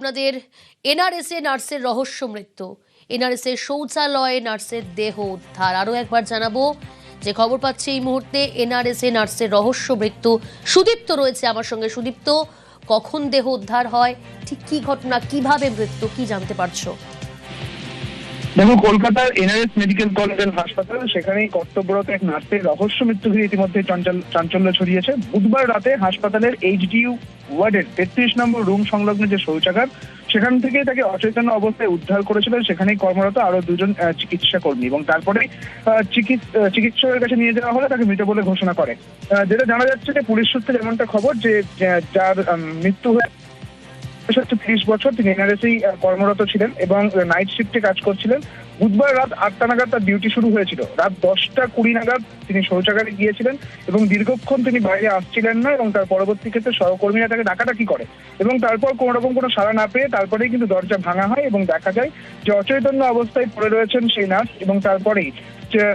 আপনাদের এনআরএস নার্সের রহস্য মৃত্যু, এনআরএস শৌচালয়ে নার্সের দেহ উদ্ধার। আরও একবার জানাবো যে খবর পাচ্ছি এই মুহূর্তে এনআরএস নার্সের রহস্য মৃত্যু। সুদীপ্ত রয়েছে আমার সঙ্গে। সুদীপ্ত, কখন দেহ উদ্ধার হয়, ঠিক কি ঘটনা, কিভাবে মৃত্যু, কি জানতে পারছো? দেখো, কলকাতার এনআরএস মেডিকেল কলেজ এন্ড হাসপাতাল, সেখানেই কর্তব্যরত এক নার্সের রহস্য মৃত্যু ঘিরে ইতিমধ্যে চাঞ্চল্য ছড়িয়েছে। বুধবার রাতে হাসপাতালের এইচডিইউ ওয়ার্ডের 33 নম্বর রুম সংলগ্ন যে শৌচাগার, সেখান থেকে তাকে অচেতন অবস্থায় উদ্ধার করেছিলেন সেখানেই কর্মরত আরো দুজন চিকিৎসা কর্মী, এবং তারপরে চিকিৎসকের কাছে নিয়ে যাওয়া হলে তাকে মৃত বলে ঘোষণা করে। যেটা জানা যাচ্ছে যে পুলিশ সূত্রে যেমনটা খবর, যে যার মৃত্যু হয়ে 30 বছর, তিনি এনআরএসেই কর্মরত ছিলেন এবং নাইট শিফটে কাজ করছিলেন। বুধবার রাত 8টা নাগাদ তার ডিউটি শুরু হয়েছিল। রাত 10টা 20 নাগাদ তিনি শৌচাগারে গিয়েছিলেন এবং দীর্ঘক্ষণ তিনি বাইরে আসছিলেন না, এবং তার পরবর্তী ক্ষেত্রে সহকর্মীরা তাকে ডাকাডাকি করে এবং তারপর কোনো রকম কোনো সাড়া না পেয়ে তারপরেই কিন্তু দরজা ভাঙা হয় এবং দেখা যায় যে অচৈতন্য অবস্থায় পড়ে রয়েছেন সেই নার্স, এবং তারপরেই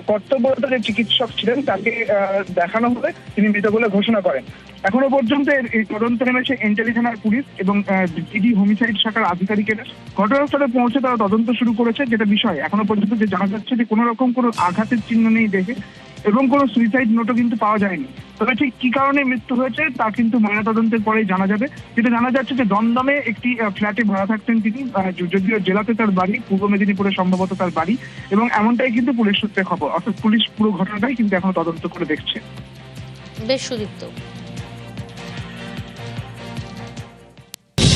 কর্তব্যরত যে চিকিৎসক ছিলেন তাকে দেখানো হলে তিনি মৃত বলে ঘোষণা করেন। এখনো পর্যন্ত এই তদন্ত নেমেছে এন্টালি থানার পুলিশ এবং জিডি হোমিসাইড শাখার আধিকারিকেরা। ঘটনাস্থলে পৌঁছে তারা তদন্ত শুরু করেছে। যেটা বিষয় এখনো পর্যন্ত যে জানা যাচ্ছে যে কোনো রকম কোনো আঘাতের চিহ্ন নেই দেখে, এবং কোনো সুইসাইড নোটও কিন্তু পাওয়া যায়নি। তবে ঠিক কি কারণে মৃত্যু হয়েছে তা কিন্তু ময়নাতদন্তের পরেই জানা যাবে। যেটা জানা যাচ্ছে যে দমদমে একটি ফ্ল্যাটে ভাড়া থাকতেন তিনি, যদিও জেলাতে তার বাড়ি, পূর্ব মেদিনীপুরে সম্ভবত তার বাড়ি, এবং এমনটাই কিন্তু পুলিশ সূত্রে খবর। অর্থাৎ পুলিশ পুরো ঘটনাটাই কিন্তু এখনো তদন্ত করে দেখছে। বেশ সুদীপ্ত।